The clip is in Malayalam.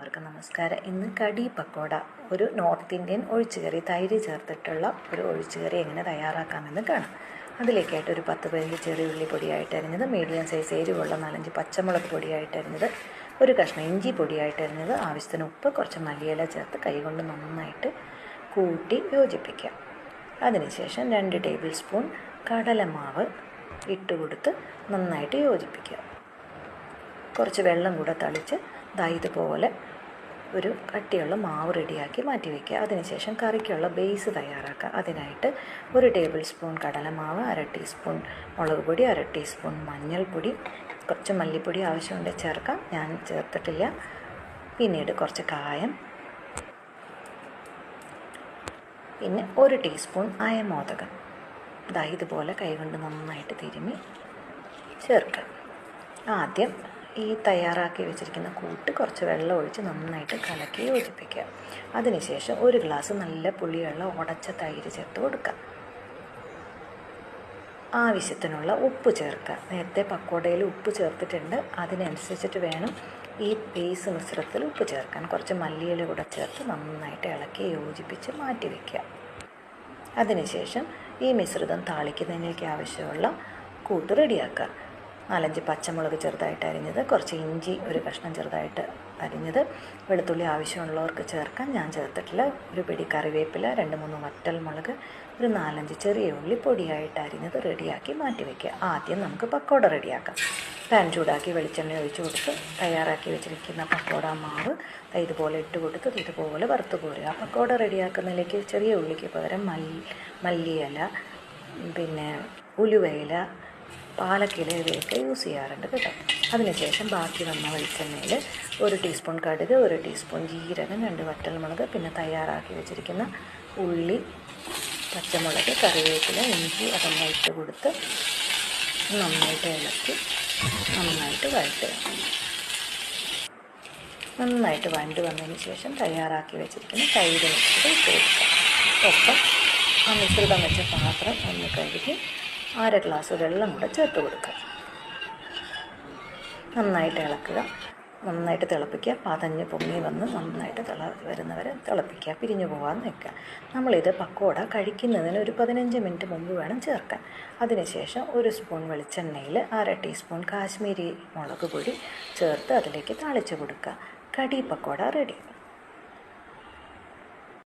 എല്ലാവർക്കും നമസ്കാരം. ഇന്ന് കടി പക്കോട, ഒരു നോർത്ത് ഇന്ത്യൻ ഒഴിച്ചുകറി, തൈര് ചേർത്തിട്ടുള്ള ഒരു ഒഴിച്ചുകറി എങ്ങനെ തയ്യാറാക്കാമെന്ന് കാണാം. അതിലേക്കായിട്ട് ഒരു 10-15 ചെറിയ ഉള്ളി പൊടിയായിട്ടരിഞ്ഞത്, മീഡിയം സൈസ് എരിവുള്ള 4-5 പച്ചമുളക് പൊടിയായിട്ടരിഞ്ഞത്, ഒരു കഷ്ണം ഇഞ്ചി പൊടിയായിട്ടരിഞ്ഞത്, ആവശ്യത്തിന് ഉപ്പ്, കുറച്ച് മല്ലിയില ചേർത്ത് കൈകൊണ്ട് നന്നായിട്ട് കൂട്ടി യോജിപ്പിക്കുക. അതിനുശേഷം 2 ടേബിൾ സ്പൂൺ കടലമാവ് ഇട്ടുകൊടുത്ത് നന്നായിട്ട് യോജിപ്പിക്കുക. കുറച്ച് വെള്ളം കൂടെ തളിച്ച് ഇതുപോലെ ഒരു കട്ടിയുള്ള മാവ് റെഡിയാക്കി മാറ്റി വയ്ക്കുക. അതിനുശേഷം കറിക്കുള്ള ബേസ് തയ്യാറാക്കുക. അതിനായിട്ട് 1 ടേബിൾ സ്പൂൺ കടലമാവ്, 1/2 ടീസ്പൂൺ മുളക് പൊടി, 1/2 ടീസ്പൂൺ മഞ്ഞൾപ്പൊടി, കുറച്ച് മല്ലിപ്പൊടി ആവശ്യമുണ്ടെങ്കിൽ ചേർക്കാം, ഞാൻ ചേർത്തിട്ടില്ല. പിന്നീട് കുറച്ച് കായം, പിന്നെ 1 ടീസ്പൂൺ അയമോദകം ഇതുപോലെ കൈകൊണ്ട് നന്നായിട്ട് തിരുമ്മി ചേർക്കുക. ആദ്യം ഈ തയ്യാറാക്കി വെച്ചിരിക്കുന്ന കൂട്ട് കുറച്ച് വെള്ളം ഒഴിച്ച് നന്നായിട്ട് കലക്കി യോജിപ്പിക്കുക. അതിനുശേഷം 1 ഗ്ലാസ് നല്ല പുളിയുള്ള ഉടച്ച തൈര് ചേർത്ത് കൊടുക്കുക. ആവശ്യത്തിനുള്ള ഉപ്പ് ചേർക്കുക. നേരത്തെ പക്കോടയിൽ ഉപ്പ് ചേർത്തിട്ടുണ്ട്, അതിനനുസരിച്ചിട്ട് വേണം ഈ ബേസ് മിശ്രിതത്തിൽ ഉപ്പ് ചേർക്കാൻ. കുറച്ച് മല്ലിയില കൂടെ ചേർത്ത് നന്നായിട്ട് ഇളക്കി യോജിപ്പിച്ച് മാറ്റി വയ്ക്കുക. അതിനുശേഷം ഈ മിശ്രിതം താളിക്കുന്നതിലേക്ക് ആവശ്യമുള്ള കൂട്ട് റെഡിയാക്കുക. 4-5 പച്ചമുളക് ചെറുതായിട്ട് അരിഞ്ഞത്, കുറച്ച് ഇഞ്ചി ഒരു കഷ്ണം ചെറുതായിട്ട് അരിഞ്ഞത്, വെളുത്തുള്ളി ആവശ്യമുള്ളവർക്ക് ചേർക്കാം, ഞാൻ ചേർത്തിട്ടില്ല. ഒരു പിടി കറിവേപ്പില, 2-3 വറ്റൽമുളക്, ഒരു 4-5 ചെറിയ ഉള്ളി പൊടിയായിട്ട് അരിഞ്ഞത് റെഡിയാക്കി മാറ്റി വയ്ക്കുക. ആദ്യം നമുക്ക് പക്കോട റെഡിയാക്കാം. പാൻ ചൂടാക്കി വെളിച്ചെണ്ണ ഒഴിച്ച് കൊടുത്ത് തയ്യാറാക്കി വെച്ചിരിക്കുന്ന പക്കോട മാവ് ഇതുപോലെ ഇട്ട് കൊടുത്ത് ഇതുപോലെ വറുത്ത് കോരുക. പക്കോട റെഡിയാക്കുന്നതിലേക്ക് ചെറിയ ഉള്ളിക്ക് പകരം മല്ലിയില, പിന്നെ ഉലുവയില, പാലക്കില ഇവയൊക്കെ യൂസ് ചെയ്യാറുണ്ട് കേട്ടോ. അതിനുശേഷം ബാക്കി വന്ന വെളിച്ചെണ്ണയിൽ 1 ടീസ്പൂൺ കടുക്, 1 ടീസ്പൂൺ ജീരകം, 2 വറ്റൽമുളക്, പിന്നെ തയ്യാറാക്കി വെച്ചിരിക്കുന്ന ഉള്ളി, പച്ചമുളക്, കറിവേപ്പില, ഇഞ്ചി അതെല്ലാം ഇട്ട് കൊടുത്ത് നന്നായിട്ട് ഇളക്കി നന്നായിട്ട് വഴറ്റുക. നന്നായിട്ട് വഴണ്ട് വന്നതിന് ശേഷം തയ്യാറാക്കി വെച്ചിരിക്കുന്ന തൈര് മിശ്രിതം ഇട്ട് കൊടുക്കുക. ഒപ്പം ആ മിശ്രിതം വെച്ച പാത്രം ഒന്ന് കഴുകി 1/2 ഗ്ലാസ് വെള്ളം കൂടെ ചേർത്ത് കൊടുക്കുക. നന്നായിട്ട് ഇളക്കുക, നന്നായിട്ട് തിളപ്പിക്കുക. പതഞ്ഞ് പൊങ്ങി വന്ന് നന്നായിട്ട് വരുന്നവരെ തിളപ്പിക്കുക, പിരിഞ്ഞു പോകാൻ നിൽക്കുക. നമ്മളിത് പക്കോട കഴിക്കുന്നതിന് ഒരു 15 മിനിറ്റ് മുമ്പ് വേണം ചേർക്കാൻ. അതിനുശേഷം 1 സ്പൂൺ വെളിച്ചെണ്ണയിൽ 1/2 ടീസ്പൂൺ കാശ്മീരി മുളക് പൊടി ചേർത്ത് അതിലേക്ക് താളിച്ച് കൊടുക്കുക. കടി പക്കോട റെഡി.